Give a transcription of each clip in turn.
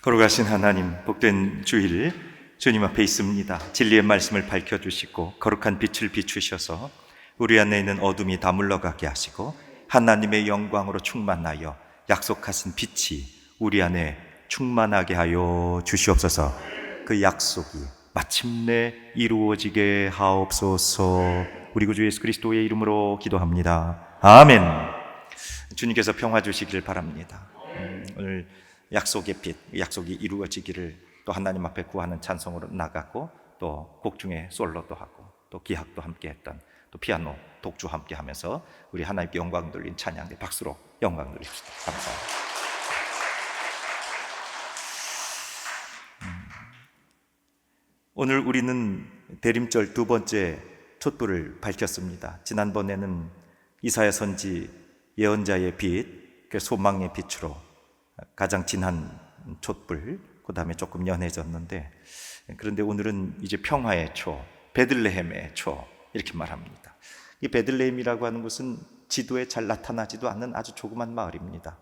걸어가신 하나님, 복된 주일 주님 앞에 있습니다. 진리의 말씀을 밝혀주시고 거룩한 빛을 비추셔서 우리 안에 있는 어둠이 다 물러가게 하시고 하나님의 영광으로 충만하여 약속하신 빛이 우리 안에 충만하게 하여 주시옵소서. 그 약속이 마침내 이루어지게 하옵소서. 우리 구주 예수 그리스도의 이름으로 기도합니다. 아멘. 주님께서 평화 주시기를 바랍니다. 오늘 약속의 빛, 약속이 이루어지기를 또 하나님 앞에 구하는 찬송으로 나가고 또 곡 중에 솔로도 하고 또 기학도 함께 했던 또 피아노, 독주 함께 하면서 우리 하나님께 영광 돌린 찬양대 박수로 영광 돌립시다. 감사합니다. 오늘 우리는 대림절 두 번째 촛불을 밝혔습니다. 지난번에는 이사야 선지 예언자의 빛, 그 소망의 빛으로 가장 진한 촛불, 그 다음에 조금 연해졌는데, 그런데 오늘은 이제 평화의 초, 베들레헴의 초 이렇게 말합니다. 이 베들레헴이라고 하는 곳은 지도에 잘 나타나지도 않는 아주 조그만 마을입니다.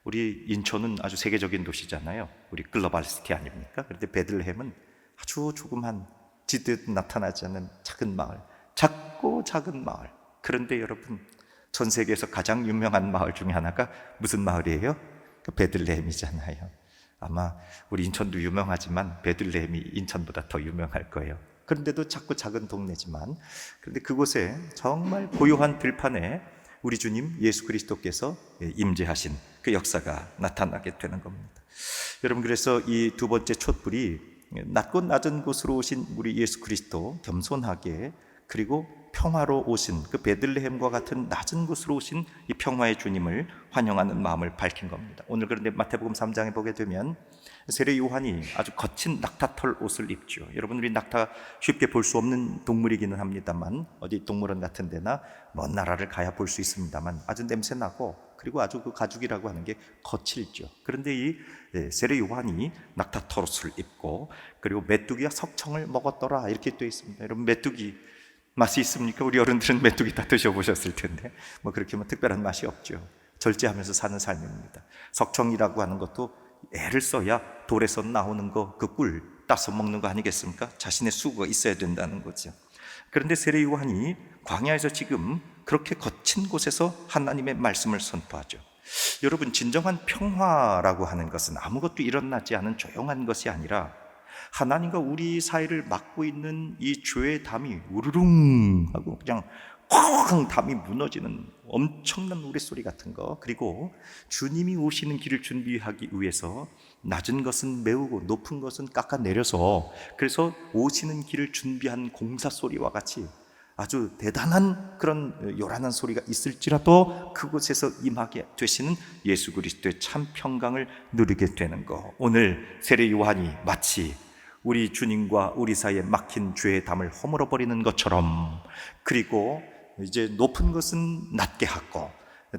우리 인천은 아주 세계적인 도시잖아요. 우리 글로벌 시티 아닙니까? 그런데 베들레헴은 아주 조그만, 지도에 나타나지 않는 작은 마을, 작고 작은 마을. 그런데 여러분, 전 세계에서 가장 유명한 마을 중에 하나가 무슨 마을이에요? 베들레헴이잖아요. 아마 우리 인천도 유명하지만 베들레헴이 인천보다 더 유명할 거예요. 그런데도 작고 작은 동네지만, 그런데 그곳에 정말 고요한 들판에 우리 주님 예수 그리스도께서 임재하신 그 역사가 나타나게 되는 겁니다. 여러분, 그래서 이 두 번째 촛불이 낮고 낮은 곳으로 오신 우리 예수 그리스도, 겸손하게 그리고 평화로 오신 그 베들레헴과 같은 낮은 곳으로 오신 이 평화의 주님을 환영하는 마음을 밝힌 겁니다. 오늘 그런데 마태복음 3장에 보게 되면 세례 요한이 아주 거친 낙타털 옷을 입죠. 여러분, 우리 낙타 쉽게 볼 수 없는 동물이기는 합니다만, 어디 동물원 같은 데나 먼 나라를 가야 볼 수 있습니다만 아주 냄새나고, 그리고 아주 그 가죽이라고 하는 게 거칠죠. 그런데 이 세례 요한이 낙타털 옷을 입고, 그리고 메뚜기와 석청을 먹었더라 이렇게 되어 있습니다. 여러분, 메뚜기 맛이 있습니까? 우리 어른들은 메뚜기 다 드셔보셨을 텐데 뭐 그렇게 특별한 맛이 없죠. 절제하면서 사는 삶입니다. 석청이라고 하는 것도 애를 써야 돌에서 나오는 거, 그 꿀 따서 먹는 거 아니겠습니까? 자신의 수고가 있어야 된다는 거죠. 그런데 세례 요한이 광야에서 지금 그렇게 거친 곳에서 하나님의 말씀을 선포하죠. 여러분, 진정한 평화라고 하는 것은 아무것도 일어나지 않은 조용한 것이 아니라 하나님과 우리 사이를 막고 있는 이 죄의 담이 우르릉 하고 그냥 쾅 담이 무너지는 엄청난 우레소리 같은 거, 그리고 주님이 오시는 길을 준비하기 위해서 낮은 것은 메우고 높은 것은 깎아내려서, 그래서 오시는 길을 준비한 공사 소리와 같이 아주 대단한 그런 요란한 소리가 있을지라도 그곳에서 임하게 되시는 예수 그리스도의 참 평강을 누리게 되는 거. 오늘 세례 요한이 마치 우리 주님과 우리 사이에 막힌 죄의 담을 허물어 버리는 것처럼, 그리고 이제 높은 것은 낮게 하고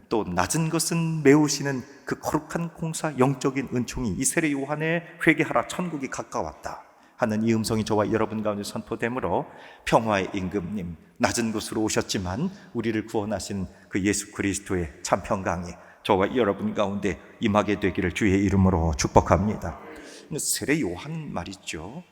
또 낮은 것은 메우시는 그 거룩한 공사, 영적인 은총이 이 세례 요한의 회개하라 천국이 가까웠다 하는 이 음성이 저와 여러분 가운데 선포되므로 평화의 임금님, 낮은 곳으로 오셨지만 우리를 구원하신 그 예수 그리스도의 참 평강이 저와 여러분 가운데 임하게 되기를 주의 이름으로 축복합니다. 세례 요한 말이죠,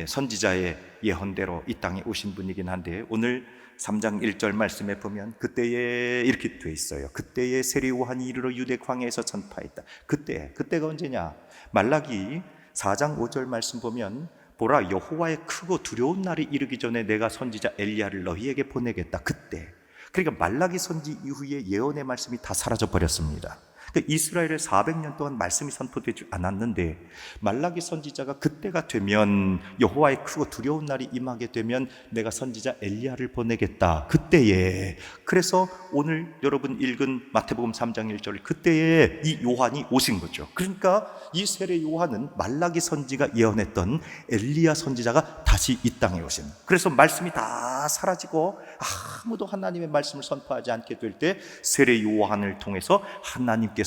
선지자의 예언대로 이 땅에 오신 분이긴 한데, 오늘 3장 1절 말씀에 보면 그때에 이렇게 돼 있어요. 그때에 세례 요한이 이르러 유대 광야에서 전파했다. 그때가 언제냐? 말라기 4장 5절 말씀 보면, 보라, 여호와의 크고 두려운 날이 이르기 전에 내가 선지자 엘리야를 너희에게 보내겠다. 그때, 그러니까 말라기 선지 이후에 예언의 말씀이 다 사라져 버렸습니다. 그러니까 이스라엘에 400년 동안 말씀이 선포되지 않았는데, 말라기 선지자가 그때가 되면, 여호와의 크고 두려운 날이 임하게 되면 내가 선지자 엘리야를 보내겠다. 그때에, 그래서 오늘 여러분 읽은 마태복음 3장 1절, 그때에 이 요한이 오신 거죠. 그러니까 이 세례 요한은 말라기 선지가 예언했던 엘리야 선지자가 다시 이 땅에 오신, 그래서 말씀이 다 사라지고 아무도 하나님의 말씀을 선포하지 않게 될 때 세례 요한을 통해서 하나님께서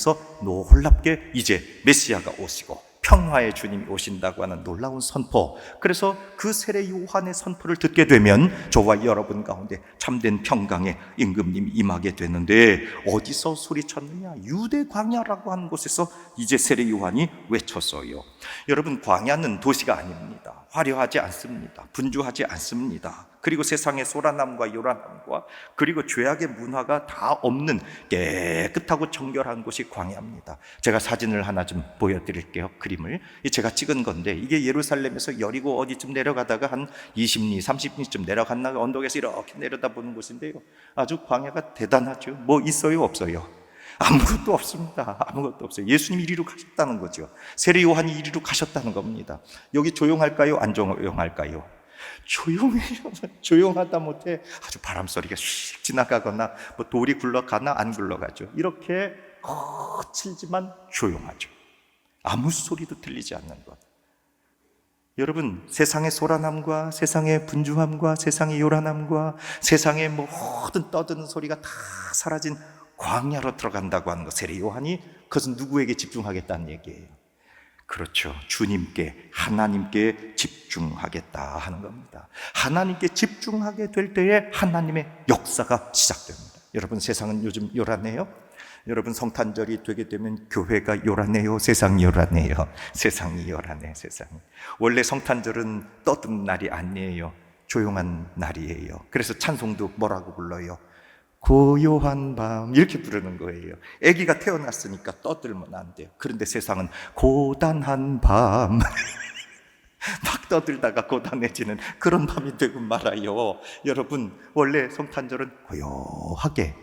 놀랍게 이제 메시아가 오시고 평화의 주님이 오신다고 하는 놀라운 선포. 그래서 그 세례 요한의 선포를 듣게 되면 저와 여러분 가운데 참된 평강의 임금님이 임하게 되는데, 어디서 소리쳤느냐? 유대 광야라고 하는 곳에서 이제 세례 요한이 외쳤어요. 여러분, 광야는 도시가 아닙니다. 화려하지 않습니다. 분주하지 않습니다. 그리고 세상의 소란함과 요란함과 그리고 죄악의 문화가 다 없는 깨끗하고 정결한 곳이 광야입니다. 제가 사진을 하나 좀 보여드릴게요. 그림을. 제가 찍은 건데, 이게 예루살렘에서 여리고 어디쯤 내려가다가 한 20리, 30리쯤 내려갔나 언덕에서 이렇게 내려다보는 곳인데요. 아주 광야가 대단하죠. 뭐 있어요, 없어요? 아무것도 없습니다. 아무것도 없어요. 예수님이 이리로 가셨다는 거죠. 세례 요한이 이리로 가셨다는 겁니다. 여기 조용할까요? 안 조용할까요? 조용해요. 조용하다 못해 아주 바람 소리가 휙 지나가거나 뭐 돌이 굴러가나 안 굴러가죠. 이렇게 거칠지만 조용하죠. 아무 소리도 들리지 않는 것. 여러분, 세상의 소란함과 세상의 분주함과 세상의 요란함과 세상의 모든 떠드는 소리가 다 사라진 광야로 들어간다고 하는 것. 세례 요한이 그것은 누구에게 집중하겠다는 얘기예요? 그렇죠. 주님께, 하나님께 집중하겠다 하는 겁니다. 하나님께 집중하게 될 때에 하나님의 역사가 시작됩니다. 여러분, 세상은 요즘 요란해요? 여러분, 성탄절이 되게 되면 교회가 요란해요? 세상이 요란해요? 세상이 요란해. 세상이. 원래 성탄절은 떠드는 날이 아니에요. 조용한 날이에요. 그래서 찬송도 뭐라고 불러요? 고요한 밤, 이렇게 부르는 거예요. 아기가 태어났으니까 떠들면 안 돼요. 그런데 세상은 고단한 밤 막 떠들다가 고단해지는 그런 밤이 되고 말아요. 여러분, 원래 성탄절은 고요하게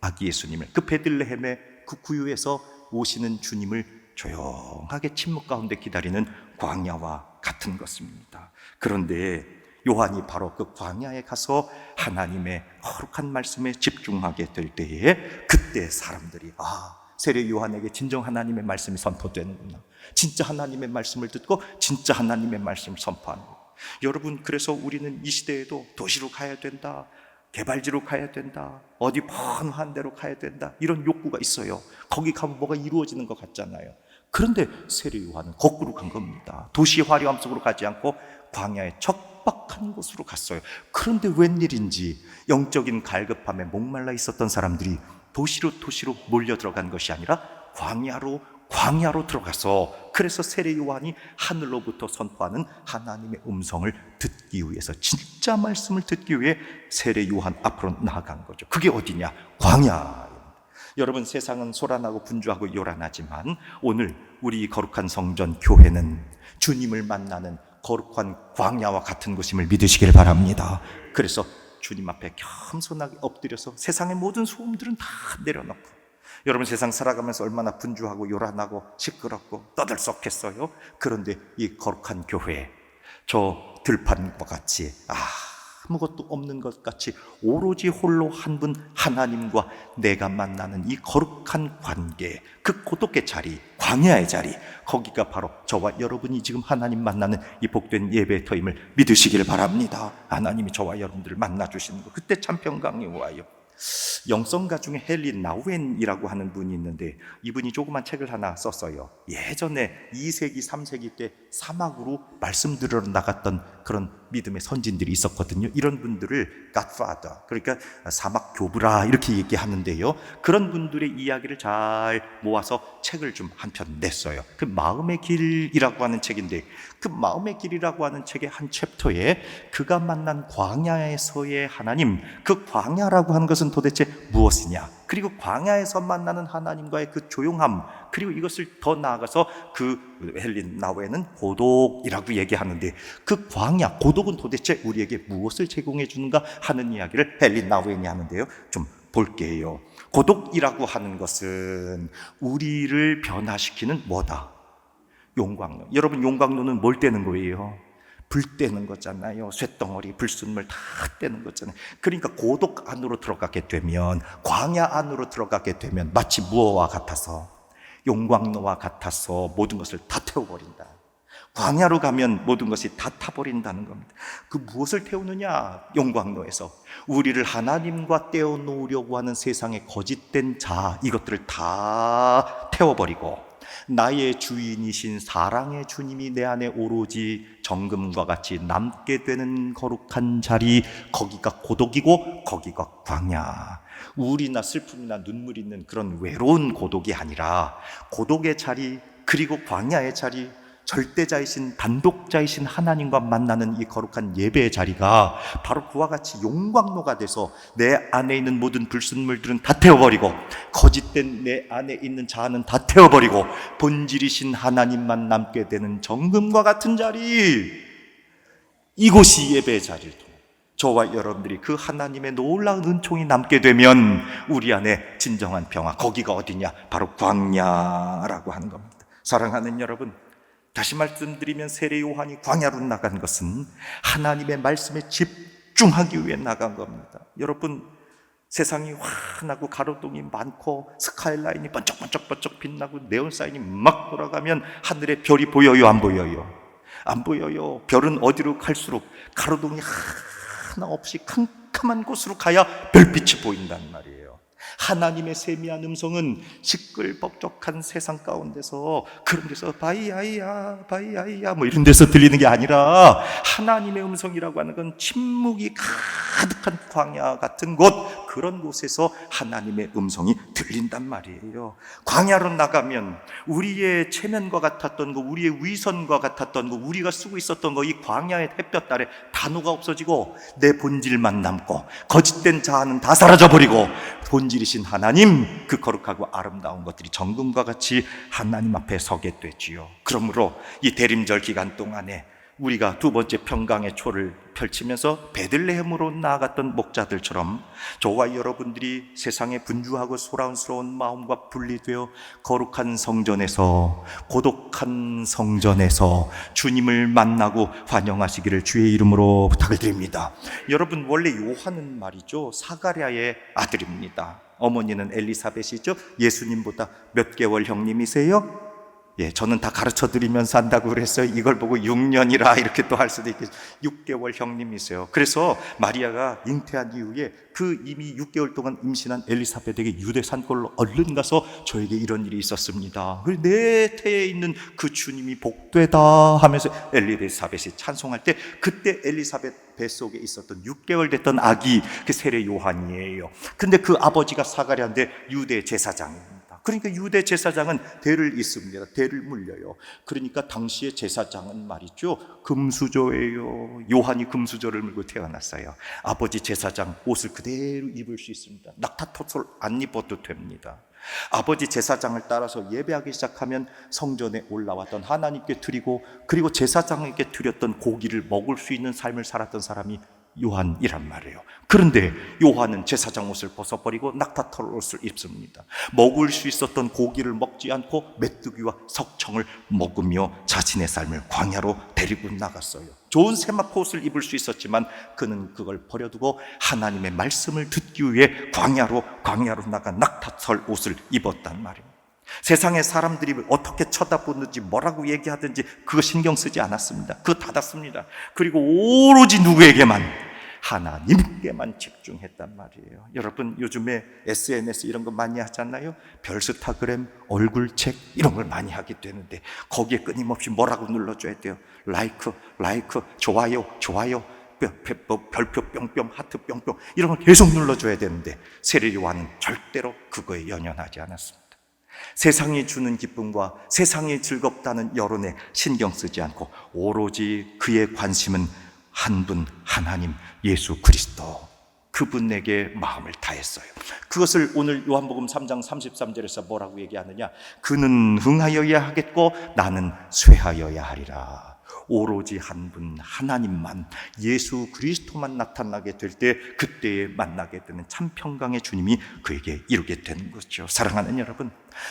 아기 예수님을, 그 베들레헴의 그 구유에서 오시는 주님을 조용하게 침묵 가운데 기다리는 광야와 같은 것입니다. 그런데 요한이 바로 그 광야에 가서 하나님의 거룩한 말씀에 집중하게 될 때에, 그때 사람들이 세례 요한에게 진정 하나님의 말씀이 선포되는구나. 진짜 하나님의 말씀을 듣고 진짜 하나님의 말씀을 선포하는 거예요. 여러분, 그래서 우리는 이 시대에도 도시로 가야 된다, 개발지로 가야 된다, 어디 번화한 데로 가야 된다, 이런 욕구가 있어요. 거기 가면 뭐가 이루어지는 것 같잖아요. 그런데 세례 요한은 거꾸로 간 겁니다. 도시의 화려함 속으로 가지 않고 광야의 척박한 곳으로 갔어요. 그런데 웬일인지 영적인 갈급함에 목말라 있었던 사람들이 도시로 몰려 들어간 것이 아니라 광야로 들어가서, 그래서 세례 요한이 하늘로부터 선포하는 하나님의 음성을 듣기 위해서, 진짜 말씀을 듣기 위해 세례 요한 앞으로 나아간 거죠. 그게 어디냐? 광야. 여러분, 세상은 소란하고 분주하고 요란하지만 오늘 우리 거룩한 성전 교회는 주님을 만나는 거룩한 광야와 같은 곳임을 믿으시길 바랍니다. 그래서 주님 앞에 겸손하게 엎드려서 세상의 모든 소음들은 다 내려놓고, 여러분, 세상 살아가면서 얼마나 분주하고 요란하고 시끄럽고 떠들썩했어요. 그런데 이 거룩한 교회, 저 들판과 같이 아무것도 없는 것 같이 오로지 홀로 한 분 하나님과 내가 만나는 이 거룩한 관계, 그 고독의 자리, 광야의 자리, 거기가 바로 저와 여러분이 지금 하나님 만나는 이 복된 예배 터임을 믿으시길 바랍니다. 하나님이 저와 여러분들을 만나주시는 거, 그때 참 평강이 와요. 영성가 중에 헨리 나우엔이라고 하는 분이 있는데, 이분이 조그만 책을 하나 썼어요. 예전에 2세기, 3세기 때 사막으로 말씀 들으러 나갔던 그런 믿음의 선진들이 있었거든요. 이런 분들을 Godfather, 그러니까 사막 교부라 이렇게 얘기하는데요. 그런 분들의 이야기를 잘 모아서 책을 좀 한 편 냈어요. 그 마음의 길이라고 하는 책인데, 그 마음의 길이라고 하는 책의 한 챕터에 그가 만난 광야에서의 하나님, 그 광야라고 하는 것은 도대체 무엇이냐, 그리고 광야에서 만나는 하나님과의 그 조용함, 그리고 이것을 더 나아가서 그 헨리 나우엔은 고독이라고 얘기하는데, 그 광야, 고독은 도대체 우리에게 무엇을 제공해 주는가 하는 이야기를 헨리 나우엔이 하는데요. 좀 볼게요. 고독이라고 하는 것은 우리를 변화시키는 뭐다? 용광로. 여러분, 용광로는 뭘 떼는 거예요? 불 떼는 거잖아요. 쇳덩어리, 불순물 다 떼는 거잖아요. 그러니까 고독 안으로 들어가게 되면, 광야 안으로 들어가게 되면 마치 무엇과 같아서, 용광로와 같아서 모든 것을 다 태워버린다. 광야로 가면 모든 것이 다 타버린다는 겁니다. 그 무엇을 태우느냐? 용광로에서 우리를 하나님과 떼어놓으려고 하는 세상의 거짓된 자, 이것들을 다 태워버리고, 나의 주인이신 사랑의 주님이 내 안에 오로지 정금과 같이 남게 되는 거룩한 자리, 거기가 고독이고 거기가 광야. 우울이나 슬픔이나 눈물 있는 그런 외로운 고독이 아니라 고독의 자리, 그리고 광야의 자리, 절대자이신 단독자이신 하나님과 만나는 이 거룩한 예배의 자리가 바로 그와 같이 용광로가 돼서 내 안에 있는 모든 불순물들은 다 태워버리고, 거짓된 내 안에 있는 자아는 다 태워버리고 본질이신 하나님만 남게 되는 정금과 같은 자리, 이곳이 예배의 자리를 통해 저와 여러분들이 그 하나님의 놀라운 은총이 남게 되면 우리 안에 진정한 평화, 거기가 어디냐? 바로 광야라고 하는 겁니다. 사랑하는 여러분, 다시 말씀드리면 세례 요한이 광야로 나간 것은 하나님의 말씀에 집중하기 위해 나간 겁니다. 여러분, 세상이 환하고 가로등이 많고 스카이라인이 번쩍번쩍 빛나고 네온사인이 막 돌아가면 하늘에 별이 보여요? 안 보여요? 안 보여요. 별은 어디로 갈수록 가로등이 하나 없이 캄캄한 곳으로 가야 별빛이 보인단 말이에요. 하나님의 세미한 음성은 시끌벅적한 세상 가운데서, 그런 데서 바이아이야 바이아이야 뭐 이런 데서 들리는 게 아니라, 하나님의 음성이라고 하는 건 침묵이 가득한 광야 같은 곳, 그런 곳에서 하나님의 음성이 들린단 말이에요. 광야로 나가면 우리의 체면과 같았던 거, 우리의 위선과 같았던 거, 우리가 쓰고 있었던 거, 이 광야의 햇볕 아래 단호가 없어지고 내 본질만 남고 거짓된 자아는 다 사라져버리고 본질이신 하나님, 그 거룩하고 아름다운 것들이 정금과 같이 하나님 앞에 서게 되지요. 그러므로 이 대림절 기간 동안에 우리가 두 번째 평강의 초를 펼치면서 베들레헴으로 나아갔던 목자들처럼 저와 여러분들이 세상의 분주하고 소란스러운 마음과 분리되어 거룩한 성전에서, 고독한 성전에서 주님을 만나고 환영하시기를 주의 이름으로 부탁을 드립니다. 여러분, 원래 요한은 말이죠, 사가랴의 아들입니다. 어머니는 엘리사벳이죠. 예수님보다 몇 개월 형님이세요? 예, 저는 다 가르쳐 드리면서 한다고 그랬어요. 이걸 보고 6년이라 이렇게 또 할 수도 있겠죠. 6개월 형님이세요. 그래서 마리아가 잉태한 이후에 그 이미 6개월 동안 임신한 엘리사벳에게 유대 산골로 얼른 가서 저에게 이런 일이 있었습니다. 내 태에 있는 그 주님이 복되다 하면서 엘리사벳이 찬송할 때, 그때 엘리사벳 뱃속에 있었던 6개월 됐던 아기, 그 세례 요한이에요. 근데 그 아버지가 사가랴인데 유대 제사장입니다. 그러니까 유대 제사장은 대를 잇습니다. 대를 물려요. 그러니까 당시의 제사장은 말이죠, 금수저예요. 요한이 금수저를 물고 태어났어요. 아버지 제사장 옷을 그대로 입을 수 있습니다. 낙타토솔 안 입어도 됩니다. 아버지 제사장을 따라서 예배하기 시작하면 성전에 올라왔던 하나님께 드리고, 그리고 제사장에게 드렸던 고기를 먹을 수 있는 삶을 살았던 사람이 요한이란 말이에요. 그런데 요한은 제사장 옷을 벗어버리고 낙타털 옷을 입습니다. 먹을 수 있었던 고기를 먹지 않고 메뚜기와 석청을 먹으며 자신의 삶을 광야로 데리고 나갔어요. 좋은 세마포 옷을 입을 수 있었지만 그는 그걸 버려두고 하나님의 말씀을 듣기 위해 광야로 나간 낙타털 옷을 입었단 말입니다. 세상의 사람들이 어떻게 쳐다보는지 뭐라고 얘기하든지 그거 신경 쓰지 않았습니다. 그거 닫았습니다. 그리고 오로지 누구에게만? 하나님께만 집중했단 말이에요. 여러분, 요즘에 SNS 이런 거 많이 하잖아요. 별스타그램, 얼굴책 이런 걸 많이 하게 되는데 거기에 끊임없이 뭐라고 눌러줘야 돼요? 라이크, 좋아요, 별표 뿅뿅, 하트 뿅뿅 이런 걸 계속 눌러줘야 되는데 세례 요한은 절대로 그거에 연연하지 않았습니다. 세상이 주는 기쁨과 세상이 즐겁다는 여론에 신경 쓰지 않고 오로지 그의 관심은 한 분, 하나님 예수 그리스도, 그분에게 마음을 다했어요. 그것을 오늘 요한복음 3장 33절에서 뭐라고 얘기하느냐? 그는 흥하여야 하겠고 나는 쇠하여야 하리라. 오로지 한 분 하나님만, 예수 그리스도만 나타나게 될 때 그때에 만나게 되는 참 평강의 주님이 그에게 이루게 되는 것이죠. 사랑하는 여러분,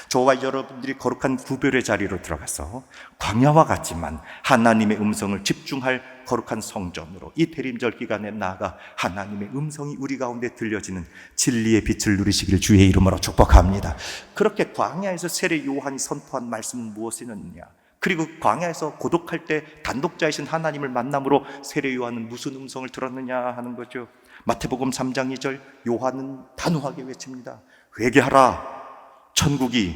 저와 여러분들이 거룩한 구별의 자리로 들어가서 광야와 같지만 하나님의 음성을 집중할 거룩한 성전으로 이 대림절 기간에 나아가 하나님의 음성이 우리 가운데 들려지는 진리의 빛을 누리시길 주의 이름으로 축복합니다. 그렇게 광야에서 세례 요한이 선포한 말씀은 무엇이느냐? 그리고 광야에서 고독할 때 단독자이신 하나님을 만남으로 세례 요한은 무슨 음성을 들었느냐 하는 거죠. 마태복음 3장 2절, 요한은 단호하게 외칩니다. 회개하라, 천국이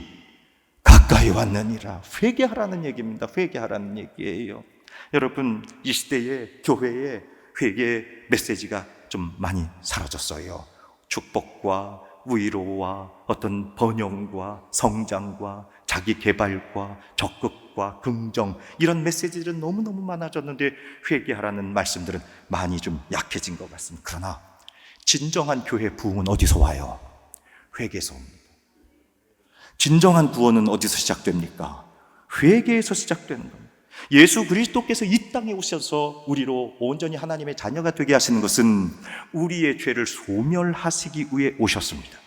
가까이 왔느니라. 회개하라는 얘기입니다. 회개하라는 얘기예요. 여러분, 이 시대의 교회의 회개 메시지가 좀 많이 사라졌어요. 축복과 위로와 어떤 번영과 성장과 자기 개발과 적극과 긍정, 이런 메시지들은 너무너무 많아졌는데 회개하라는 말씀들은 많이 좀 약해진 것 같습니다. 그러나 진정한 교회 부흥은 어디서 와요? 회개에서 옵니다. 진정한 구원은 어디서 시작됩니까? 회개에서 시작되는 겁니다. 예수 그리스도께서 이 땅에 오셔서 우리로 온전히 하나님의 자녀가 되게 하시는 것은 우리의 죄를 소멸하시기 위해 오셨습니다.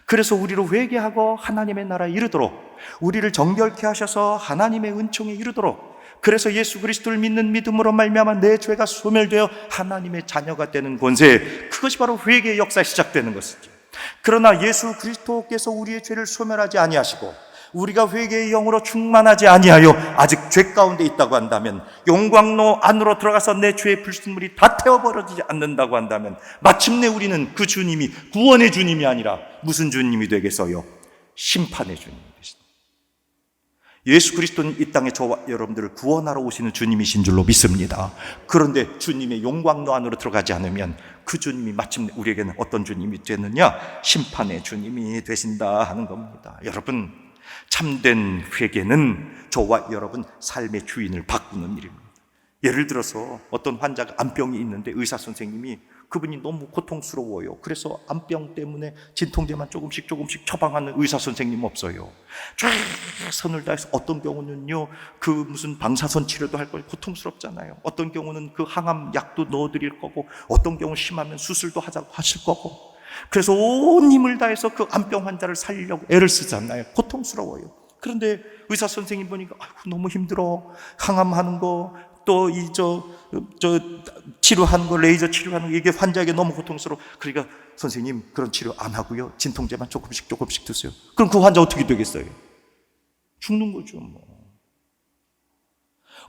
그래서 우리로 회개하고 하나님의 나라에 이르도록, 우리를 정결케 하셔서 하나님의 은총에 이르도록, 그래서 예수 그리스도를 믿는 믿음으로 말미암아 내 죄가 소멸되어 하나님의 자녀가 되는 권세, 그것이 바로 회개의 역사에 시작되는 것이죠. 그러나 예수 그리스도께서 우리의 죄를 소멸하지 아니하시고 우리가 회개의 영으로 충만하지 아니하여 아직 죄 가운데 있다고 한다면, 용광로 안으로 들어가서 내 죄의 불순물이 다 태워버리지 않는다고 한다면, 마침내 우리는 그 주님이 구원의 주님이 아니라 무슨 주님이 되겠어요? 심판의 주님이 되십니다. 예수 그리스도는 이 땅에 저와 여러분들을 구원하러 오시는 주님이신 줄로 믿습니다. 그런데 주님의 용광로 안으로 들어가지 않으면 그 주님이 마침내 우리에게는 어떤 주님이 되느냐? 심판의 주님이 되신다 하는 겁니다. 여러분, 참된 회개는 저와 여러분 삶의 주인을 바꾸는 일입니다. 예를 들어서 어떤 환자가 암병이 있는데 의사 선생님이 그분이 너무 고통스러워요. 그래서 암병 때문에 진통제만 조금씩 처방하는 의사 선생님 없어요. 쫙 선을 다해서, 어떤 경우는요 그 무슨 방사선 치료도 할 거예요. 고통스럽잖아요. 어떤 경우는 그 항암 약도 넣어드릴 거고, 어떤 경우 심하면 수술도 하자고 하실 거고, 그래서 온 힘을 다해서 그 암병 환자를 살리려고 애를 쓰잖아요. 고통스러워요. 그런데 의사 선생님 보니까 아이고 너무 힘들어. 항암하는 거, 또 치료하는 거, 레이저 치료하는 거, 이게 환자에게 너무 고통스러워. 그러니까 선생님 그런 치료 안 하고요, 진통제만 조금씩 드세요. 그럼 그 환자 어떻게 되겠어요? 죽는 거죠 뭐.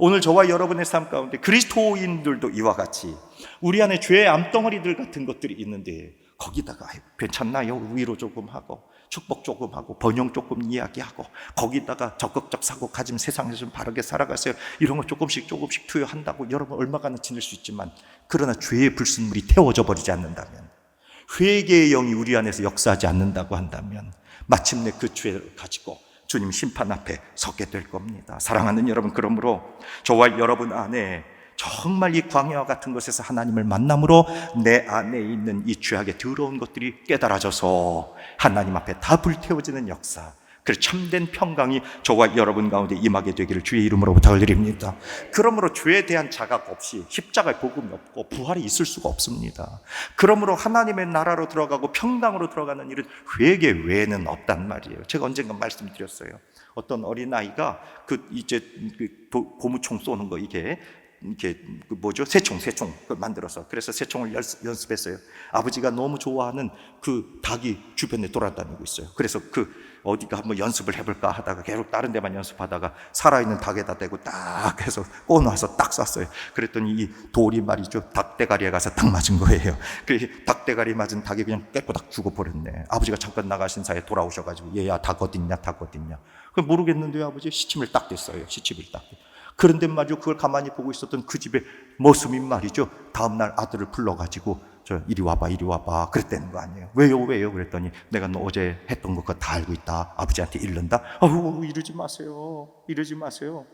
오늘 저와 여러분의 삶 가운데 그리스도인들도 이와 같이 우리 안에 죄의 암덩어리들 같은 것들이 있는데, 거기다가 괜찮나요? 위로 조금 하고, 축복 조금 하고, 번영 조금 이야기하고, 거기다가 적극적 사고 가짐, 세상에서 좀 바르게 살아가세요, 이런 거 조금씩 투여한다고 여러분 얼마가나 지낼 수 있지만, 그러나 죄의 불순물이 태워져 버리지 않는다면, 회개의 영이 우리 안에서 역사하지 않는다고 한다면, 마침내 그 죄를 가지고 주님 심판 앞에 서게 될 겁니다. 사랑하는 여러분, 그러므로 저와 여러분 안에 정말 이 광야와 같은 곳에서 하나님을 만남으로 내 안에 있는 이 죄악의 더러운 것들이 깨달아져서 하나님 앞에 다 불태워지는 역사, 그래서 참된 평강이 저와 여러분 가운데 임하게 되기를 주의 이름으로 부탁을 드립니다. 그러므로 죄에 대한 자각 없이 십자가의 복음이 없고 부활이 있을 수가 없습니다. 그러므로 하나님의 나라로 들어가고 평강으로 들어가는 일은 회개 외에는 없단 말이에요. 제가 언젠가 말씀드렸어요. 어떤 어린아이가 고무총 쏘는 거, 이게 새총 그걸 만들어서, 그래서 새총을 연습했어요. 아버지가 너무 좋아하는 그 닭이 주변에 돌아다니고 있어요. 그래서 어디가 한번 연습을 해볼까 하다가 계속 다른 데만 연습하다가 살아있는 닭에다 대고 딱 해서 꺼놔서 딱 쐈어요. 그랬더니 이 돌이 말이죠, 닭대가리에 가서 딱 맞은 거예요. 그 닭대가리 맞은 닭이 그냥 깨꼬닥 죽어버렸네. 아버지가 잠깐 나가신 사이에 돌아오셔가지고, 얘야 닭 어딨냐. 그걸 모르겠는데요, 아버지 시침을 딱 댔어요. 시침을 딱. 그런데 말이죠, 그걸 가만히 보고 있었던 그 집의 머슴이 말이죠, 다음날 아들을 불러가지고 이리 와봐 그랬다는 거 아니에요. 왜요? 그랬더니 내가 너 어제 했던 거 다 알고 있다. 아버지한테 이른다. 이러지 마세요.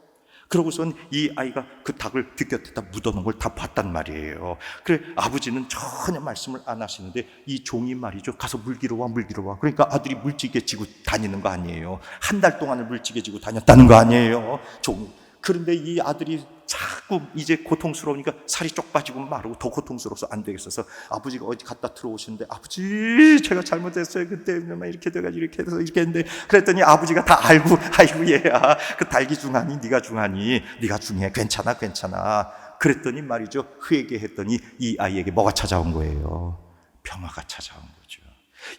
그러고선 이 아이가 그 닭을 뒷곁에다 묻어놓은 걸 다 봤단 말이에요. 그래, 아버지는 전혀 말씀을 안 하시는데 이 종이 말이죠, 가서 물기로 와. 그러니까 아들이 물지개 지고 다니는 거 아니에요. 한 달 동안을 물지개 지고 다녔다는 거 아니에요, 종이. 그런데 이 아들이 자꾸 이제 고통스러우니까 살이 쪽 빠지고 마르고 더 고통스러워서 안 되겠어서 아버지가 어디 갔다 들어오시는데, 아버지 제가 잘못했어요. 그때 이렇게 돼가지고 이렇게 해서 이렇게 했는데, 그랬더니 아버지가 다 알고, 아이고 얘야, 그 닭이 중하니 네가 중하니, 네가 중해, 괜찮아. 그랬더니 말이죠, 회개했더니 이 아이에게 뭐가 찾아온 거예요? 평화가 찾아온 거죠.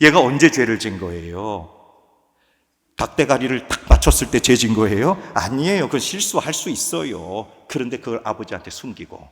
얘가 언제 죄를 진 거예요? 닭대가리를 딱 맞췄을 때 죄진 거예요? 아니에요. 그건 실수할 수 있어요. 그런데 그걸 아버지한테 숨기고,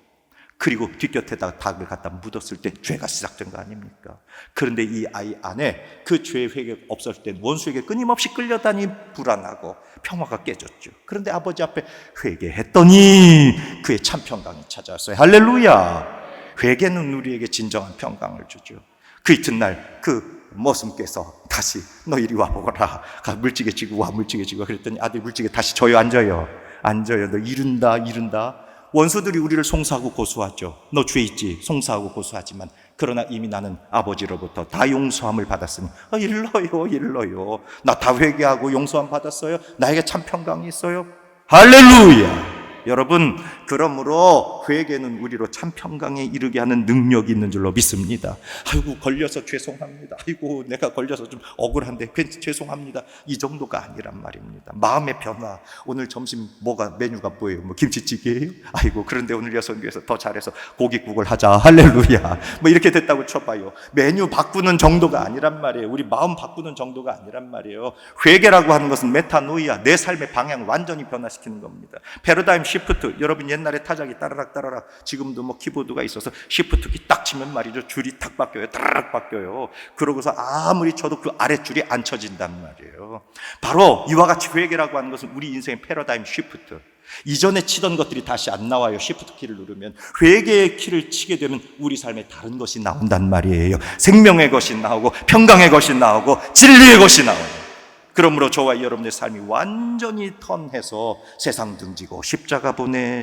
그리고 뒷곁에다가 닭을 갖다 묻었을 때 죄가 시작된 거 아닙니까? 그런데 이 아이 안에 그 죄의 회개가 없었을 때 원수에게 끊임없이 끌려다니 불안하고 평화가 깨졌죠. 그런데 아버지 앞에 회개했더니 그의 참 평강이 찾아왔어요. 할렐루야! 회개는 우리에게 진정한 평강을 주죠. 그 이튿날 그 머슴께서 다시 너 이리 와보거라. 물지개 지고 와, 물지개 지고 와. 그랬더니 아들 물지개 다시 져요, 앉아요. 너 이른다. 원수들이 우리를 송사하고 고소하죠. 너 죄 있지? 송사하고 고소하지만 그러나 이미 나는 아버지로부터 다 용서함을 받았으니 일러요. 나 다 회개하고 용서함 받았어요. 나에게 참 평강이 있어요. 할렐루야! 여러분, 그러므로 회개는 우리로 참 평강에 이르게 하는 능력이 있는 줄로 믿습니다. 아이고 걸려서 죄송합니다. 아이고 내가 걸려서 좀 억울한데 죄송합니다. 이 정도가 아니란 말입니다. 마음의 변화. 오늘 점심 메뉴가 뭐예요? 김치찌개예요? 아이고 그런데 오늘 여성교회에서 더 잘해서 고깃국을 하자. 할렐루야. 이렇게 됐다고 쳐봐요. 메뉴 바꾸는 정도가 아니란 말이에요. 우리 마음 바꾸는 정도가 아니란 말이에요. 회개라고 하는 것은 메타노이아, 내 삶의 방향을 완전히 변화시키는 겁니다. 패러다임 시프트. 여러분 옛날에 타자기 따라락 지금도 키보드가 있어서 시프트 키 딱 치면 말이죠, 줄이 탁 바뀌어요. 따라락 바뀌어요. 그러고서 아무리 쳐도 그 아랫줄이 안 쳐진단 말이에요. 바로 이와 같이 회개라고 하는 것은 우리 인생의 패러다임 시프트. 이전에 치던 것들이 다시 안 나와요. 시프트 키를 누르면. 회개의 키를 치게 되면 우리 삶에 다른 것이 나온단 말이에요. 생명의 것이 나오고 평강의 것이 나오고 진리의 것이 나오고. 그러므로 저와 여러분의 삶이 완전히 턴해서 세상 등지고 십자가 보내.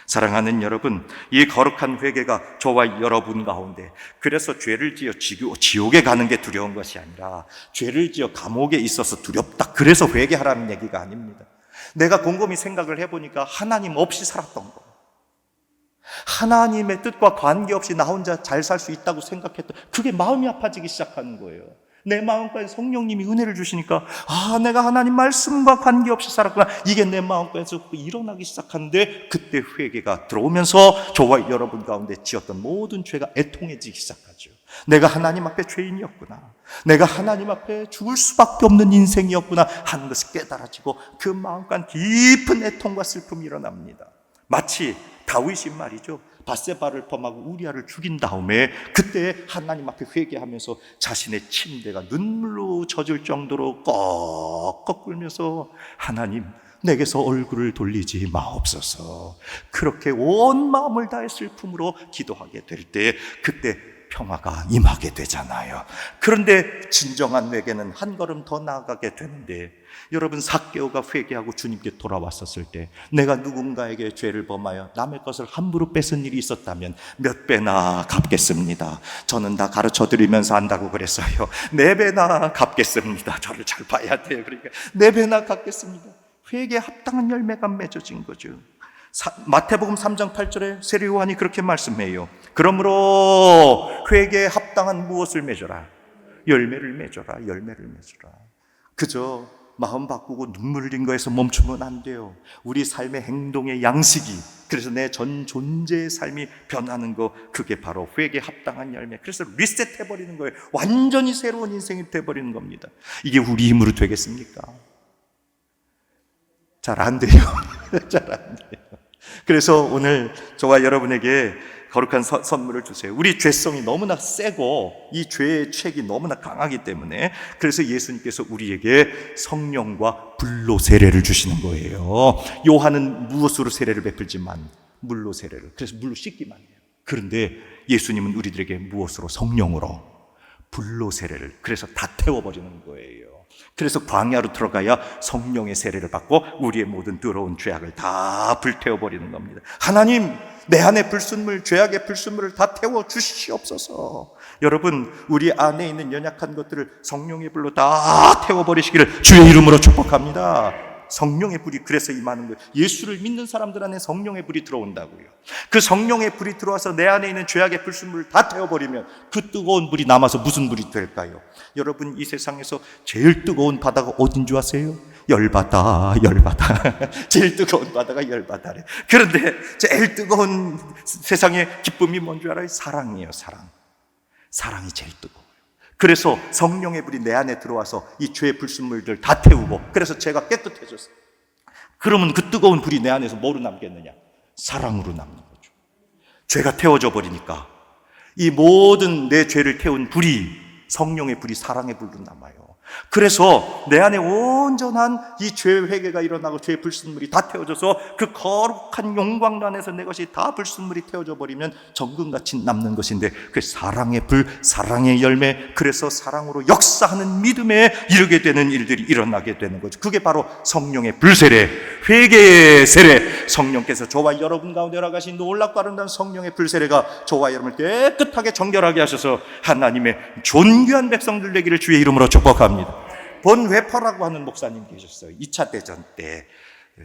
사랑하는 여러분, 이 거룩한 회개가 저와 여러분 가운데, 그래서 죄를 지어 지옥에 가는 게 두려운 것이 아니라 죄를 지어 감옥에 있어서 두렵다, 그래서 회개하라는 얘기가 아닙니다. 내가 곰곰이 생각을 해보니까 하나님 없이 살았던 거, 하나님의 뜻과 관계없이 나 혼자 잘 살 수 있다고 생각했던, 그게 마음이 아파지기 시작하는 거예요. 내 마음까지 성령님이 은혜를 주시니까 내가 하나님 말씀과 관계없이 살았구나, 이게 내 마음까지 일어나기 시작하는데, 그때 회개가 들어오면서 저와 여러분 가운데 지었던 모든 죄가 애통해지기 시작하죠. 내가 하나님 앞에 죄인이었구나, 내가 하나님 앞에 죽을 수밖에 없는 인생이었구나 하는 것을 깨달아지고 그 마음간 깊은 애통과 슬픔이 일어납니다. 마치 다윗이 말이죠, 밧세바를 범하고 우리아를 죽인 다음에 그때 하나님 앞에 회개하면서 자신의 침대가 눈물로 젖을 정도로 꺽꺽 끓면서 하나님, 내게서 얼굴을 돌리지 마옵소서, 그렇게 온 마음을 다해 슬픔으로 기도하게 될 때 그때 평화가 임하게 되잖아요. 그런데 진정한 회개는 한 걸음 더 나아가게 되는데, 여러분 삭개오가 회개하고 주님께 돌아왔었을 때 내가 누군가에게 죄를 범하여 남의 것을 함부로 뺏은 일이 있었다면 몇 배나 갚겠습니다. 저는 다 가르쳐드리면서 한다고 그랬어요. 4배나 갚겠습니다. 저를 잘 봐야 돼요. 그러니까 4배나 갚겠습니다. 회개에 합당한 열매가 맺어진 거죠. 마태복음 3장 8절에 세례 요한이 그렇게 말씀해요. 그러므로 회개에 합당한 무엇을 맺어라? 열매를 맺어라. 그저 마음 바꾸고 눈물 흘린 거에서 멈추면 안 돼요. 우리 삶의 행동의 양식이, 그래서 내 전 존재의 삶이 변하는 거, 그게 바로 회개에 합당한 열매. 그래서 리셋해버리는 거예요. 완전히 새로운 인생이 돼버리는 겁니다. 이게 우리 힘으로 되겠습니까? 잘 안 돼요. 잘 안 돼요. 그래서 오늘 저와 여러분에게 거룩한 선물을 주세요. 우리 죄성이 너무나 세고 이 죄의 책이 너무나 강하기 때문에, 그래서 예수님께서 우리에게 성령과 불로 세례를 주시는 거예요. 요한은 무엇으로 세례를 베풀지만 물로 세례를, 그래서 물로 씻기만 해요. 그런데 예수님은 우리들에게 무엇으로? 성령으로, 불로 세례를, 그래서 다 태워버리는 거예요. 그래서 광야로 들어가야 성령의 세례를 받고 우리의 모든 더러운 죄악을 다 불태워버리는 겁니다. 하나님, 내 안에 불순물, 죄악의 불순물을 다 태워주시옵소서. 여러분, 우리 안에 있는 연약한 것들을 성령의 불로 다 태워버리시기를 주의 이름으로 축복합니다. 성령의 불이 그래서 임하는 거예요. 예수를 믿는 사람들 안에 성령의 불이 들어온다고요. 그 성령의 불이 들어와서 내 안에 있는 죄악의 불순물을 다 태워버리면 그 뜨거운 불이 남아서 무슨 불이 될까요? 여러분, 이 세상에서 제일 뜨거운 바다가 어딘 줄 아세요? 열바다. 제일 뜨거운 바다가 열바다래. 그런데 제일 뜨거운 세상의 기쁨이 뭔 줄 알아요? 사랑이에요. 사랑이 제일 뜨거워요. 그래서 성령의 불이 내 안에 들어와서 이 죄의 불순물들 다 태우고, 그래서 죄가 깨끗해졌어요. 그러면 그 뜨거운 불이 내 안에서 뭐로 남겠느냐? 사랑으로 남는 거죠. 죄가 태워져 버리니까 이 모든 내 죄를 태운 불이, 성령의 불이 사랑의 불로 남아요. 그래서 내 안에 온전한 이 죄의 회개가 일어나고 죄의 불순물이 다 태워져서 그 거룩한 용광로 안에서 내 것이 다 불순물이 태워져 버리면 정금같이 남는 것인데, 그 사랑의 불, 사랑의 열매, 그래서 사랑으로 역사하는 믿음에 이르게 되는 일들이 일어나게 되는 거죠. 그게 바로 성령의 불세례, 회개의 세례. 성령께서 저와 여러분 가운데 허락하신 놀랍고 아름다운 성령의 불세례가 저와 여러분을 깨끗하게 정결하게 하셔서 하나님의 존귀한 백성들 되기를 주의 이름으로 축복합니다. 본웨퍼라고 하는 목사님 계셨어요. 2차 대전 때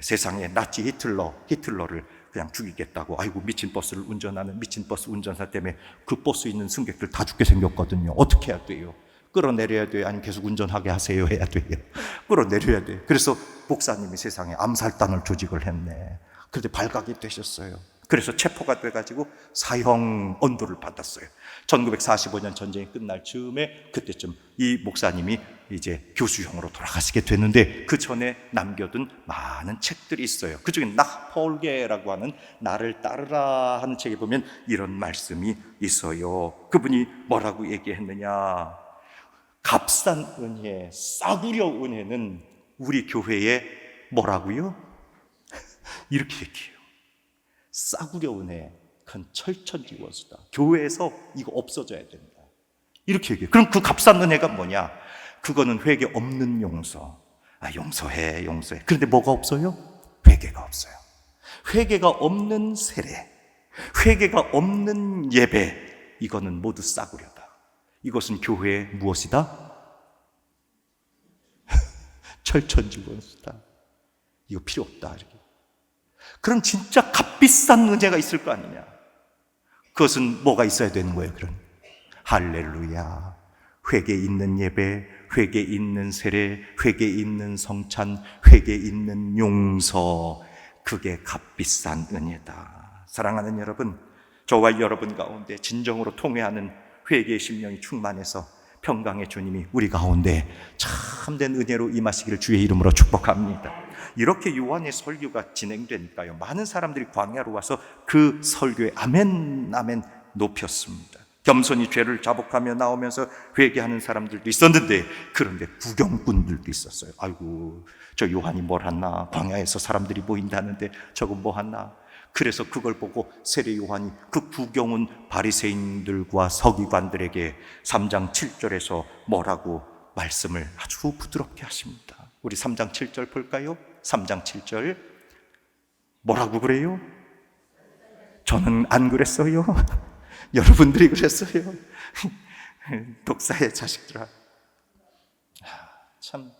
세상에 나치 히틀러를 그냥 죽이겠다고, 아이고 미친 버스를 운전하는 미친 버스 운전사 때문에 그 버스에 있는 승객들 다 죽게 생겼거든요. 어떻게 해야 돼요? 끌어내려야 돼요? 아니면 계속 운전하게 하세요? 해야 돼요? 끌어내려야 돼요. 그래서 목사님이 세상에 암살단을 조직을 했네. 그런데 발각이 되셨어요. 그래서 체포가 돼가지고 사형 언도를 받았어요. 1945년 전쟁이 끝날 즈음에, 그때쯤 이 목사님이 이제 교수형으로 돌아가시게 됐는데, 그 전에 남겨둔 많은 책들이 있어요. 그 중에 나폴게라고 하는 나를 따르라 하는 책에 보면 이런 말씀이 있어요. 그분이 뭐라고 얘기했느냐? 값싼 은혜, 싸구려 은혜는 우리 교회에 뭐라고요? 이렇게 얘기해요. 싸구려 은혜, 그건 철천지원수다. 교회에서 이거 없어져야 된다. 이렇게 얘기해요. 그럼 그 값싼 은혜가 뭐냐? 그거는 회개 없는 용서. 용서해. 그런데 뭐가 없어요? 회개가 없어요. 회개가 없는 세례, 회개가 없는 예배, 이거는 모두 싸구려다. 이것은 교회의 무엇이다? 철천지원수다. 이거 필요 없다. 이렇게. 그럼 진짜 값비싼 은혜가 있을 거 아니냐? 그것은 뭐가 있어야 되는 거예요? 그럼 할렐루야, 회개 있는 예배, 회개 있는 세례, 회개 있는 성찬, 회개 있는 용서, 그게 값비싼 은혜다. 사랑하는 여러분, 저와 여러분 가운데 진정으로 통회하는 회개의 심령이 충만해서 평강의 주님이 우리 가운데 참된 은혜로 임하시기를 주의 이름으로 축복합니다. 이렇게 요한의 설교가 진행되니까요, 많은 사람들이 광야로 와서 그 설교에 아멘 아멘 높였습니다. 겸손히 죄를 자복하며 나오면서 회개하는 사람들도 있었는데, 그런데 구경꾼들도 있었어요. 아이고, 저 요한이 뭘 하나, 광야에서 사람들이 모인다는데 저거 뭐 하나. 그래서 그걸 보고 세례 요한이 그 구경은 바리새인들과 서기관들에게 3장 7절에서 뭐라고 말씀을 아주 부드럽게 하십니다. 우리 3장 7절 볼까요? 3장 7절 뭐라고 그래요? 저는 안 그랬어요. 여러분들이 그랬어요. 독사의 자식들아, 참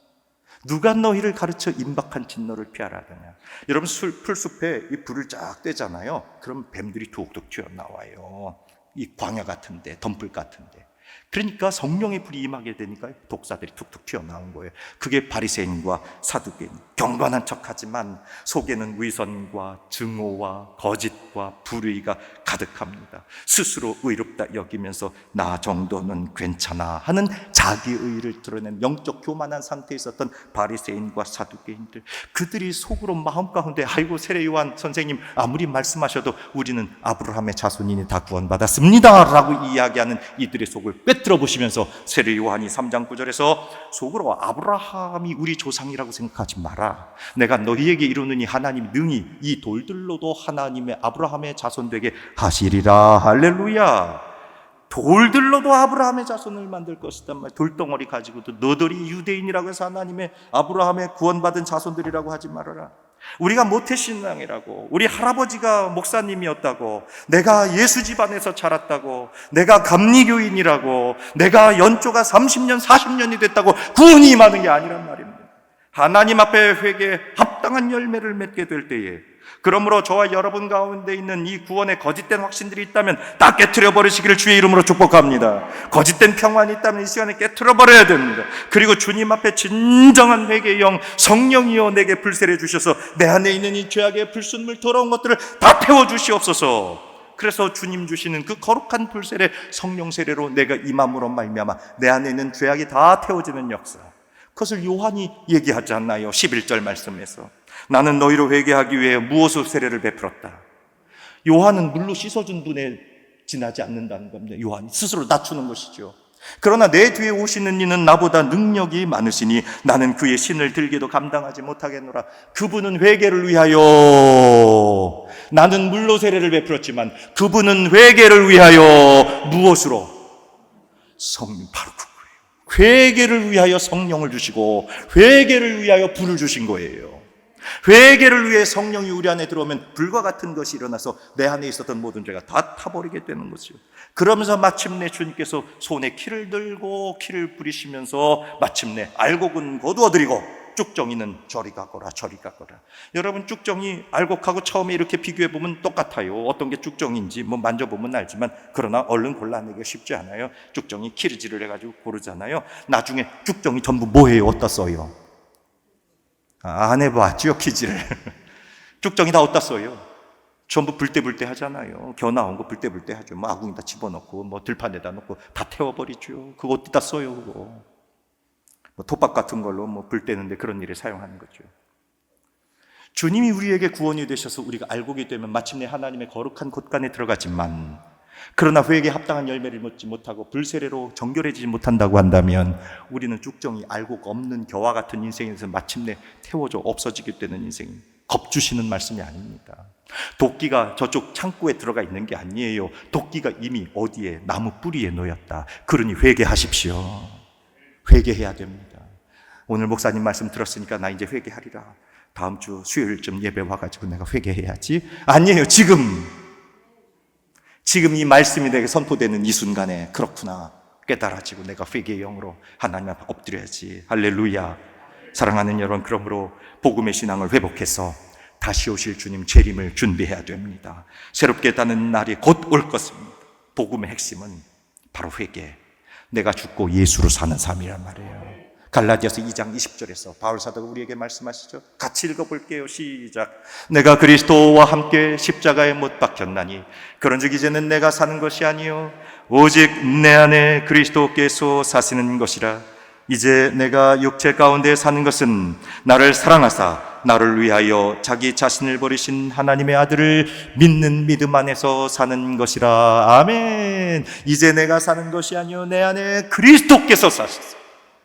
누가 너희를 가르쳐 임박한 진노를 피하라 하더냐. 여러분, 풀숲에 이 불을 쫙 떼잖아요. 그럼 뱀들이 툭툭 튀어나와요. 이 광야 같은데, 덤불 같은데. 그러니까 성령의 불이 임하게 되니까 독사들이 툭툭 튀어나온 거예요. 그게 바리새인과 사두개인, 경건한 척하지만 속에는 위선과 증오와 거짓과 불의가 가득합니다. 스스로 의롭다 여기면서 나 정도는 괜찮아 하는 자기의를 드러낸 영적 교만한 상태에 있었던 바리새인과 사두개인들, 그들이 속으로 마음 가운데 아이고, 세례 요한 선생님 아무리 말씀하셔도 우리는 아브라함의 자손이니 다 구원받았습니다 라고 이야기하는 이들의 속을 꿰뚫어 보시면서 세례 요한이 3장 9절에서 속으로 아브라함이 우리 조상이라고 생각하지 마라. 내가 너희에게 이루느니 하나님 능히 이 돌들로도 하나님의 아브라함의 자손 되게 하시리라. 할렐루야. 돌들로도 아브라함의 자손을 만들 것이단 말이야. 돌덩어리 가지고도 너들이 유대인이라고 해서 하나님의 아브라함의 구원받은 자손들이라고 하지 말아라. 우리가 모태신앙이라고, 우리 할아버지가 목사님이었다고, 내가 예수 집안에서 자랐다고, 내가 감리교인이라고, 내가 연조가 30년 40년이 됐다고 구원이 임하는 게 아니란 말입니다. 하나님 앞에 회개에 합당한 열매를 맺게 될 때에, 그러므로 저와 여러분 가운데 있는 이 구원의 거짓된 확신들이 있다면 다 깨트려 버리시기를 주의 이름으로 축복합니다. 거짓된 평안이 있다면 이 시간에 깨트려 버려야 됩니다. 그리고 주님 앞에 진정한 회개의 영 성령이여 내게 불세례 주셔서 내 안에 있는 이 죄악의 불순물 더러운 것들을 다 태워 주시옵소서. 그래서 주님 주시는 그 거룩한 불세례, 성령 세례로 내가 임함으로 말미암아 내 안에 있는 죄악이 다 태워지는 역사, 그것을 요한이 얘기하지 않나요? 11절 말씀에서 나는 너희로 회개하기 위해 무엇으로 세례를 베풀었다. 요한은 물로 씻어준 분에 지나지 않는다는 겁니다. 요한이 스스로 낮추는 것이죠. 그러나 내 뒤에 오시는 이는 나보다 능력이 많으시니 나는 그의 신을 들기도 감당하지 못하겠노라. 그분은 회개를 위하여, 나는 물로 세례를 베풀었지만 그분은 회개를 위하여 무엇으로? 성령, 바로 그거예요. 회개를 위하여 성령을 주시고 회개를 위하여 불을 주신 거예요. 회개를 위해 성령이 우리 안에 들어오면 불과 같은 것이 일어나서 내 안에 있었던 모든 죄가 다 타버리게 되는 거죠. 그러면서 마침내 주님께서 손에 키를 들고 키를 부리시면서 마침내 알곡은 거두어드리고 쭉정이는 저리 가거라 저리 가거라. 여러분, 쭉정이 알곡하고 처음에 이렇게 비교해보면 똑같아요. 어떤 게 쭉정인지 만져보면 알지만, 그러나 얼른 골라내기가 쉽지 않아요. 쭉정이 키르지를 해가지고 고르잖아요. 나중에 쭉정이 전부 뭐예요? 어디다 써요? 안 해봤죠, 퀴즈를. 쭉정이 다 어디다 써요? 전부 불때불때 하잖아요. 겨우 나온 거 불때불때 하죠. 아궁이다 집어넣고 들판에다 넣고 다 태워버리죠. 그거 어디다 써요, 그거. 톱밥 같은 걸로 불 때는데 그런 일에 사용하는 거죠. 주님이 우리에게 구원이 되셔서 우리가 알곡이 되면 마침내 하나님의 거룩한 곳간에 들어가지만, 그러나 회개에 합당한 열매를 맺지 못하고 불세례로 정결해지지 못한다고 한다면 우리는 쭉정이 알곡 없는 겨와 같은 인생에서 마침내 태워져 없어지게 되는 인생이 겁주시는 말씀이 아닙니다. 도끼가 저쪽 창고에 들어가 있는 게 아니에요. 도끼가 이미 어디에? 나무 뿌리에 놓였다. 그러니 회개하십시오. 회개해야 됩니다. 오늘 목사님 말씀 들었으니까 나 이제 회개하리라. 다음 주 수요일쯤 예배 와가지고 내가 회개해야지. 아니에요. 지금 이 말씀이 내게 선포되는 이 순간에 그렇구나 깨달아지고 내가 회개의 영으로 하나님 앞에 엎드려야지. 할렐루야. 사랑하는 여러분, 그러므로 복음의 신앙을 회복해서 다시 오실 주님 재림을 준비해야 됩니다. 새롭게 다는 날이 곧 올 것입니다. 복음의 핵심은 바로 회개, 내가 죽고 예수로 사는 삶이란 말이에요. 갈라디아서 2장 20절에서 바울 사도가 우리에게 말씀하시죠. 같이 읽어볼게요. 시작. 내가 그리스도와 함께 십자가에 못 박혔나니 그런즉 이제는 내가 사는 것이 아니요 오직 내 안에 그리스도께서 사시는 것이라. 이제 내가 육체 가운데 사는 것은 나를 사랑하사 나를 위하여 자기 자신을 버리신 하나님의 아들을 믿는 믿음 안에서 사는 것이라. 아멘. 이제 내가 사는 것이 아니요 내 안에 그리스도께서 사시사.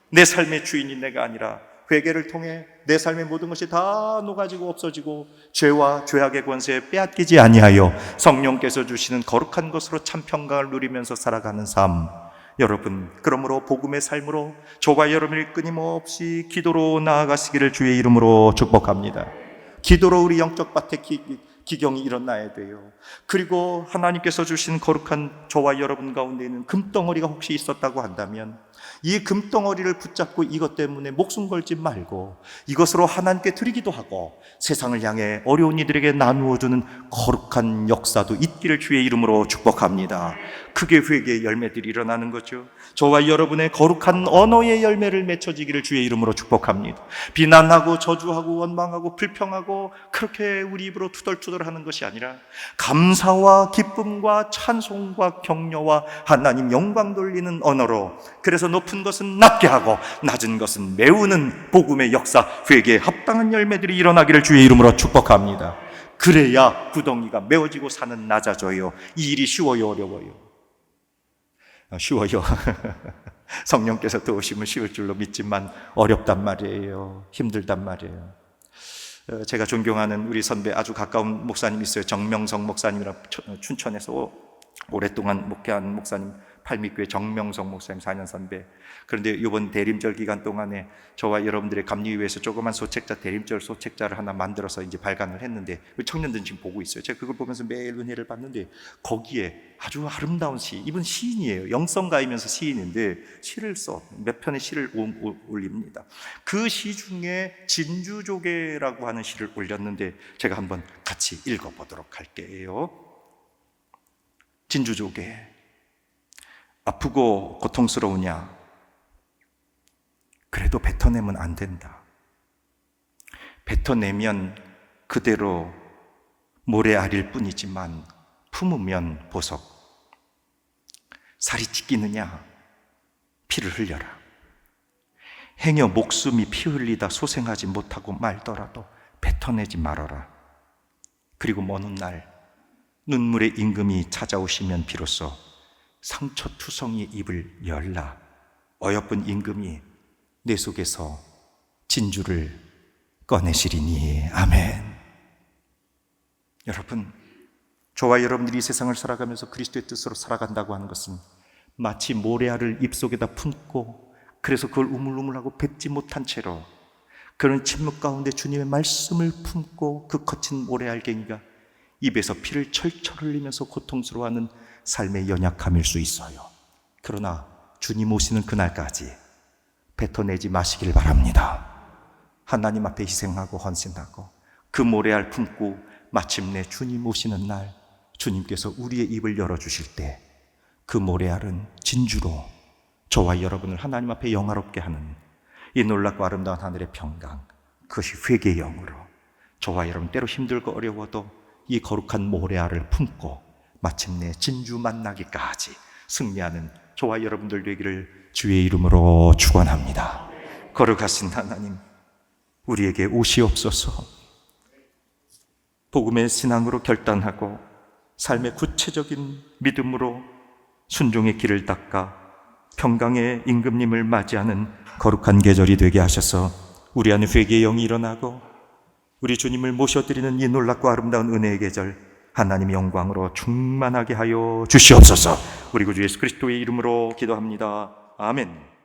내 삶의 주인이 내가 아니라 회개를 통해 내 삶의 모든 것이 다 녹아지고 없어지고 죄와 죄악의 권세에 빼앗기지 아니하여 성령께서 주시는 거룩한 것으로 참 평강을 누리면서 살아가는 삶. 여러분, 그러므로 복음의 삶으로 저와 여러분이 끊임없이 기도로 나아가시기를 주의 이름으로 축복합니다. 기도로 우리 영적 밭에 기경이 일어나야 돼요. 그리고 하나님께서 주신 거룩한 저와 여러분 가운데 있는 금덩어리가 혹시 있었다고 한다면 이 금덩어리를 붙잡고 이것 때문에 목숨 걸지 말고 이것으로 하나님께 드리기도 하고 세상을 향해 어려운 이들에게 나누어주는 거룩한 역사도 있기를 주의 이름으로 축복합니다. 크게 회개의 열매들이 일어나는 거죠. 저와 여러분의 거룩한 언어의 열매를 맺혀지기를 주의 이름으로 축복합니다. 비난하고 저주하고 원망하고 불평하고 그렇게 우리 입으로 투덜투덜하는 것이 아니라 감사와 기쁨과 찬송과 격려와 하나님 영광 돌리는 언어로, 그래서 높은 것은 낮게 하고 낮은 것은 메우는 복음의 역사, 회개에 합당한 열매들이 일어나기를 주의 이름으로 축복합니다. 그래야 구덩이가 메워지고 산은 낮아져요. 이 일이 쉬워요, 어려워요? 쉬워요. 성령께서 도우시면 쉬울 줄로 믿지만 어렵단 말이에요. 힘들단 말이에요. 제가 존경하는 우리 선배 아주 가까운 목사님 있어요. 정명성 목사님이라 춘천에서 오랫동안 목회한 목사님, 팔미교회 정명성 목사님 4년 선배. 그런데 이번 대림절 기간 동안에 저와 여러분들의 감리를 위해서 조그만 소책자, 대림절 소책자를 하나 만들어서 이제 발간을 했는데 청년들은 지금 보고 있어요. 제가 그걸 보면서 매일 은혜를 받는데 거기에 아주 아름다운 시, 이분 시인이에요. 영성가이면서 시인인데 시를 써 몇 편의 시를 올립니다. 그 시 중에 진주조개라고 하는 시를 올렸는데 제가 한번 같이 읽어보도록 할게요. 진주조개. 아프고 고통스러우냐? 그래도 뱉어내면 안 된다. 뱉어내면 그대로 모래알일 뿐이지만 품으면 보석. 살이 찢기느냐? 피를 흘려라. 행여 목숨이 피 흘리다 소생하지 못하고 말더라도 뱉어내지 말아라. 그리고 먼 훗날 눈물의 임금이 찾아오시면 비로소 상처투성이의 입을 열라 어여쁜 임금이 내 속에서 진주를 꺼내시리니. 아멘. 여러분, 저와 여러분들이 이 세상을 살아가면서 그리스도의 뜻으로 살아간다고 하는 것은 마치 모래알을 입속에다 품고 그래서 그걸 우물우물하고 뱉지 못한 채로 그런 침묵 가운데 주님의 말씀을 품고 그 거친 모래알갱이가 입에서 피를 철철 흘리면서 고통스러워하는 삶의 연약함일 수 있어요. 그러나 주님 오시는 그날까지 뱉어내지 마시길 바랍니다. 하나님 앞에 희생하고 헌신하고 그 모래알 품고 마침내 주님 오시는 날 주님께서 우리의 입을 열어주실 때 그 모래알은 진주로 저와 여러분을 하나님 앞에 영화롭게 하는 이 놀랍고 아름다운 하늘의 평강, 그것이 회개의 영으로 저와 여러분 때로 힘들고 어려워도 이 거룩한 모래알을 품고 마침내 진주 만나기까지 승리하는 저와 여러분들 되기를 주의 이름으로 축원합니다. 거룩하신 하나님, 우리에게 오시옵소서. 복음의 신앙으로 결단하고 삶의 구체적인 믿음으로 순종의 길을 닦아 평강의 임금님을 맞이하는 거룩한 계절이 되게 하셔서 우리 안에 회개의 영이 일어나고 우리 주님을 모셔드리는 이 놀랍고 아름다운 은혜의 계절 하나님의 영광으로 충만하게 하여 주시옵소서. 우리 구주 예수 그리스도의 이름으로 기도합니다. 아멘.